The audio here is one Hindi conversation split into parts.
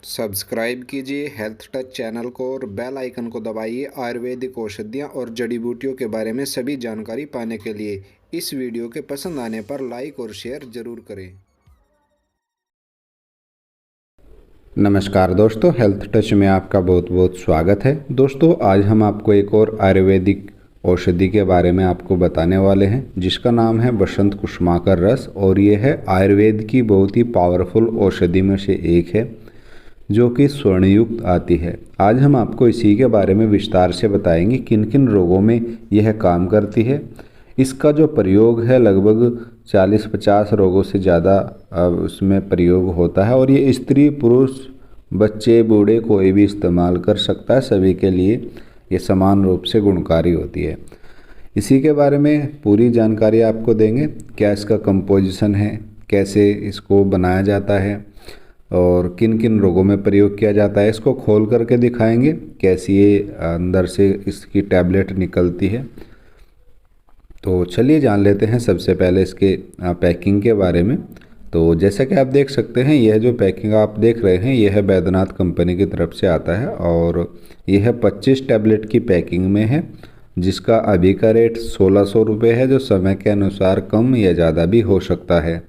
सब्सक्राइब कीजिए हेल्थ टच चैनल को और बेल आइकन को दबाइए आयुर्वेदिक औषधियाँ और जड़ी बूटियों के बारे में सभी जानकारी पाने के लिए। इस वीडियो के पसंद आने पर लाइक और शेयर ज़रूर करें। नमस्कार दोस्तों, हेल्थ टच में आपका बहुत बहुत स्वागत है। दोस्तों, आज हम आपको एक और आयुर्वेदिक औषधि के बारे में आपको बताने वाले हैं, जिसका नाम है बसंत कुसुमाकर रस। और ये है आयुर्वेद की बहुत ही पावरफुल औषधि में से एक है, जो कि स्वर्णयुक्त आती है। आज हम आपको इसी के बारे में विस्तार से बताएंगे किन किन रोगों में यह काम करती है। इसका जो प्रयोग है लगभग 40-50 रोगों से ज़्यादा उसमें प्रयोग होता है, और ये स्त्री पुरुष बच्चे बूढ़े कोई भी इस्तेमाल कर सकता है। सभी के लिए ये समान रूप से गुणकारी होती है। इसी के बारे में पूरी जानकारी आपको देंगे, क्या इसका कंपोजिशन है, कैसे इसको बनाया जाता है और किन किन रोगों में प्रयोग किया जाता है। इसको खोल करके दिखाएंगे कैसी ये अंदर से इसकी टैबलेट निकलती है। तो चलिए जान लेते हैं सबसे पहले इसके पैकिंग के बारे में। तो जैसा कि आप देख सकते हैं, यह जो पैकिंग आप देख रहे हैं यह बैद्यनाथ कंपनी की तरफ से आता है, और यह 25 टैबलेट की पैकिंग में है, जिसका अभी का रेट 1600 रुपये है, जो समय के अनुसार कम या ज़्यादा भी हो सकता है।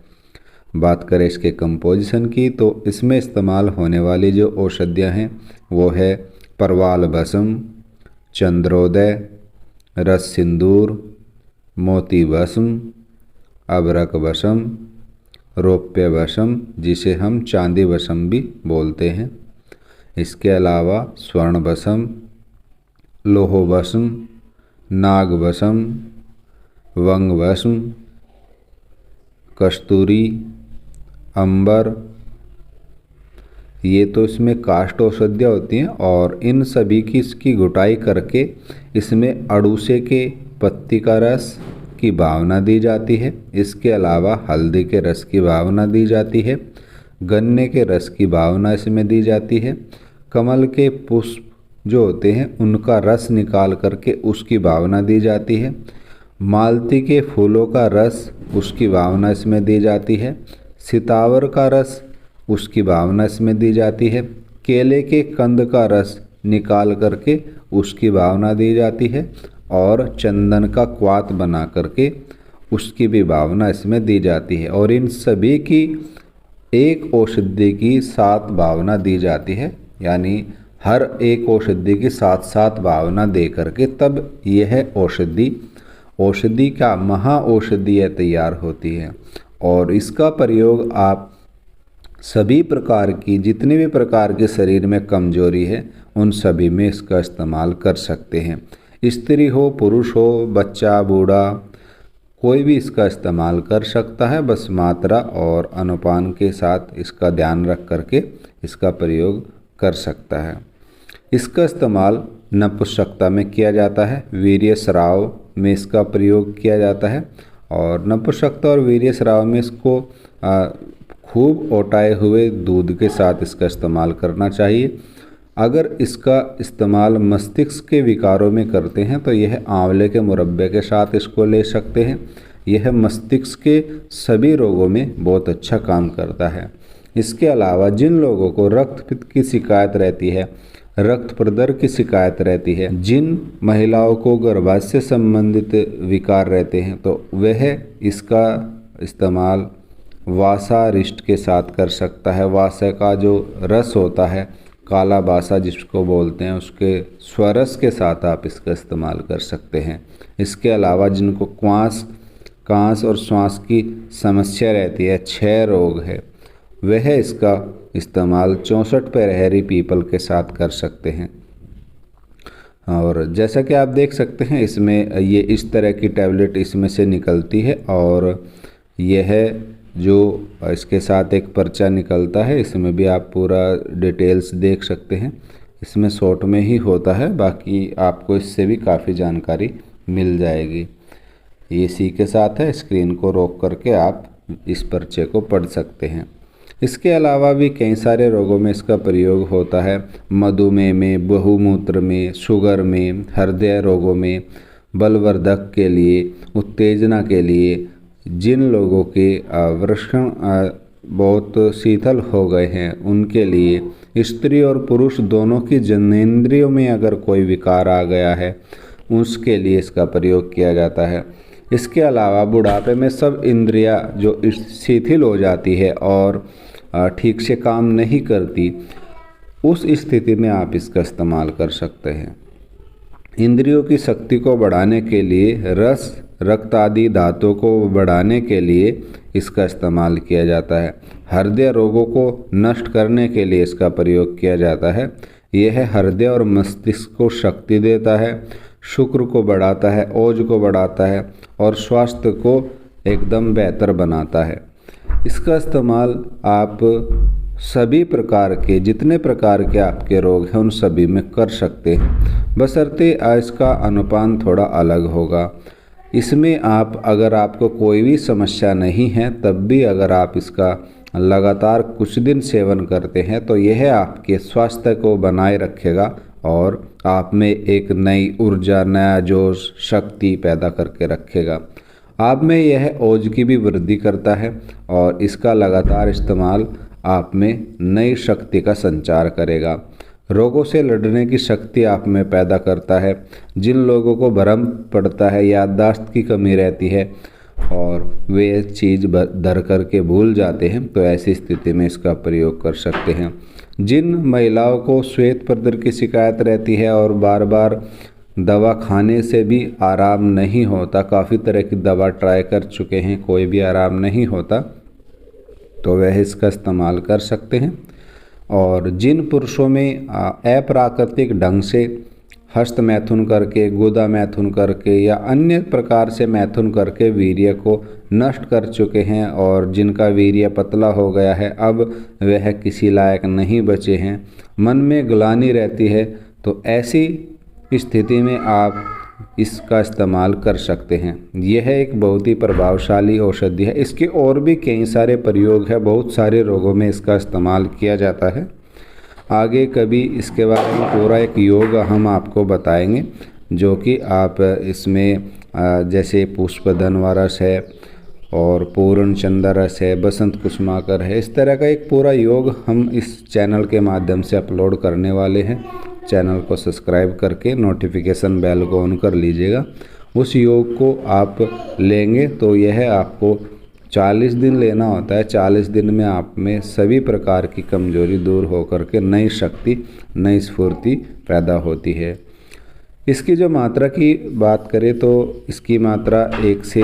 बात करें इसके कंपोजिशन की, तो इसमें इस्तेमाल होने वाली जो औषधियाँ हैं वो है परवाल भस्म, चंद्रोदय, रस सिंदूर, मोती भस्म, अबरक भस्म, रौप्य भस्म, जिसे हम चांदी भस्म भी बोलते हैं। इसके अलावा स्वर्ण भस्म, लोह भस्म, नाग भस्म, वंग भस्म, कस्तूरी, अंबर, ये तो इसमें काष्ठ औषधियाँ होती हैं। और इन सभी की इसकी घुटाई करके इसमें अड़ूसे के पत्ती का रस की भावना दी जाती है। इसके अलावा हल्दी के रस की भावना दी जाती है, गन्ने के रस की भावना इसमें दी जाती है, कमल के पुष्प जो होते हैं उनका रस निकाल करके उसकी भावना दी जाती है, मालती के फूलों का रस उसकी भावना इसमें दी जाती है, सितावर का रस उसकी भावना इसमें दी जाती है, केले के कंद का रस निकाल करके उसकी भावना दी जाती है, और चंदन का क्वाथ बना करके उसकी भी भावना इसमें दी जाती है। और इन सभी की एक औषधि की 7 भावना दी जाती है, यानी हर एक औषधि की 7-7 भावना दे करके तब यह औषधि का महाऔषधि तैयार होती है। और इसका प्रयोग आप सभी प्रकार की जितने भी प्रकार के शरीर में कमजोरी है उन सभी में इसका इस्तेमाल कर सकते हैं। स्त्री हो, पुरुष हो, बच्चा, बूढ़ा, कोई भी इसका इस्तेमाल कर सकता है। बस मात्रा और अनुपान के साथ इसका ध्यान रख करके इसका प्रयोग कर सकता है। इसका इस्तेमाल नपुंसकता में किया जाता है, वीर्य स्राव में इसका प्रयोग किया जाता है। और नपुंसकता और वीर्य स्राव में इसको खूब औटाए हुए दूध के साथ इसका इस्तेमाल करना चाहिए। अगर इसका इस्तेमाल मस्तिष्क के विकारों में करते हैं तो यह आंवले के मुरब्बे के साथ इसको ले सकते हैं। यह मस्तिष्क के सभी रोगों में बहुत अच्छा काम करता है। इसके अलावा जिन लोगों को रक्तपित्त की शिकायत रहती है, रक्त प्रदर की शिकायत रहती है, जिन महिलाओं को गर्भाशय से संबंधित विकार रहते हैं, तो वह इसका इस्तेमाल वासा रिष्ट के साथ कर सकता है। वासा का जो रस होता है, काला बासा जिसको बोलते हैं, उसके स्वरस के साथ आप इसका इस्तेमाल कर सकते हैं। इसके अलावा जिनको कांस और श्वास की समस्या रहती है, 6 रोग है, वह इसका इस्तेमाल 64 परहरी पीपल के साथ कर सकते हैं। और जैसा कि आप देख सकते हैं, इसमें ये इस तरह की टैबलेट इसमें से निकलती है, और यह जो इसके साथ एक पर्चा निकलता है, इसमें भी आप पूरा डिटेल्स देख सकते हैं। इसमें शॉर्ट में ही होता है, बाकी आपको इससे भी काफ़ी जानकारी मिल जाएगी। ये इसी के साथ है, स्क्रीन को रोक करके आप इस पर्चे को पढ़ सकते हैं। इसके अलावा भी कई सारे रोगों में इसका प्रयोग होता है, मधुमेह में, बहुमूत्र में, शुगर में, हृदय रोगों में, बलवर्धक के लिए, उत्तेजना के लिए, जिन लोगों के बहुत शीतल हो गए हैं उनके लिए, स्त्री और पुरुष दोनों की जननेंद्रियों में अगर कोई विकार आ गया है उसके लिए इसका प्रयोग किया जाता है। इसके अलावा बुढ़ापे में सब इंद्रियां जो शिथिल हो जाती है और ठीक से काम नहीं करती, उस स्थिति में आप इसका इस्तेमाल कर सकते हैं। इंद्रियों की शक्ति को बढ़ाने के लिए, रस, रक्त आदि धातुओं को बढ़ाने के लिए इसका इस्तेमाल किया जाता है। हृदय रोगों को नष्ट करने के लिए इसका प्रयोग किया जाता है। यह हृदय और मस्तिष्क को शक्ति देता है, शुक्र को बढ़ाता है, ओज को बढ़ाता है और स्वास्थ्य को एकदम बेहतर बनाता है। इसका इस्तेमाल आप सभी प्रकार के, जितने प्रकार के आपके रोग हैं उन सभी में कर सकते हैं, बशर्ते इसका अनुपान थोड़ा अलग होगा। इसमें आप, अगर आपको कोई भी समस्या नहीं है तब भी अगर आप इसका लगातार कुछ दिन सेवन करते हैं तो यह आपके स्वास्थ्य को बनाए रखेगा और आप में एक नई ऊर्जा, नया जोश, शक्ति पैदा करके रखेगा। आप में यह ओज की भी वृद्धि करता है और इसका लगातार इस्तेमाल आप में नई शक्ति का संचार करेगा। रोगों से लड़ने की शक्ति आप में पैदा करता है। जिन लोगों को भ्रम पड़ता है, याददाश्त की कमी रहती है और वे चीज़ धर करके भूल जाते हैं, तो ऐसी स्थिति में इसका प्रयोग कर सकते हैं। जिन महिलाओं को श्वेत प्रदर की शिकायत रहती है और बार बार दवा खाने से भी आराम नहीं होता, काफ़ी तरह की दवा ट्राई कर चुके हैं, कोई भी आराम नहीं होता, तो वह इसका इस्तेमाल कर सकते हैं। और जिन पुरुषों में अप्राकृतिक ढंग से हस्त मैथुन करके, गुदा मैथुन करके या अन्य प्रकार से मैथुन करके वीर्य को नष्ट कर चुके हैं और जिनका वीर्य पतला हो गया है, अब वह किसी लायक नहीं बचे हैं, मन में ग्लानि रहती है, तो ऐसी स्थिति में आप इसका इस्तेमाल कर सकते हैं। यह एक बहुत ही प्रभावशाली औषधि है। इसके और भी कई सारे प्रयोग हैं, बहुत सारे रोगों में इसका इस्तेमाल किया जाता है। आगे कभी इसके बारे में पूरा एक योग हम आपको बताएंगे, जो कि आप इसमें जैसे पुष्पधनवा रस है और पूर्ण चंदा रस है, बसंत कुसुमाकर है, इस तरह का एक पूरा योग हम इस चैनल के माध्यम से अपलोड करने वाले हैं। चैनल को सब्सक्राइब करके नोटिफिकेशन बेल को ऑन कर लीजिएगा। उस योग को आप लेंगे तो यह आपको 40 दिन लेना होता है। 40 दिन में आप में सभी प्रकार की कमजोरी दूर हो करके नई शक्ति, नई स्फूर्ति पैदा होती है। इसकी जो मात्रा की बात करें तो इसकी मात्रा 1 से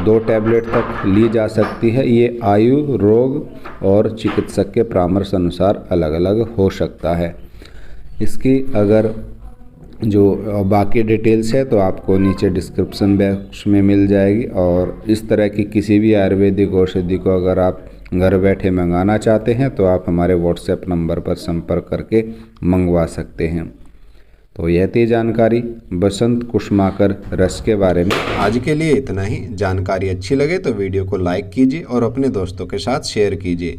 2 टैबलेट तक ली जा सकती है। ये आयु, रोग और चिकित्सक के परामर्श अनुसार अलग अलग हो सकता है। इसकी अगर जो बाकी डिटेल्स है तो आपको नीचे डिस्क्रिप्शन बॉक्स में मिल जाएगी। और इस तरह की किसी भी आयुर्वेदिक औषधि को अगर आप घर बैठे मंगाना चाहते हैं तो आप हमारे व्हाट्सएप नंबर पर संपर्क करके मंगवा सकते हैं। तो यह थी जानकारी बसंत कुसुमाकर रस के बारे में। आज के लिए इतना ही। जानकारी अच्छी लगे तो वीडियो को लाइक कीजिए और अपने दोस्तों के साथ शेयर कीजिए।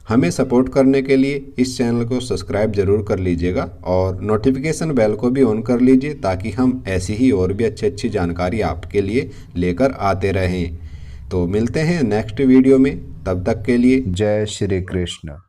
हमें सपोर्ट करने के लिए इस चैनल को सब्सक्राइब जरूर कर लीजिएगा और नोटिफिकेशन बेल को भी ऑन कर लीजिए, ताकि हम ऐसी ही और भी अच्छी जानकारी आपके लिए लेकर आते रहें। तो मिलते हैं नेक्स्ट वीडियो में, तब तक के लिए जय श्री कृष्ण।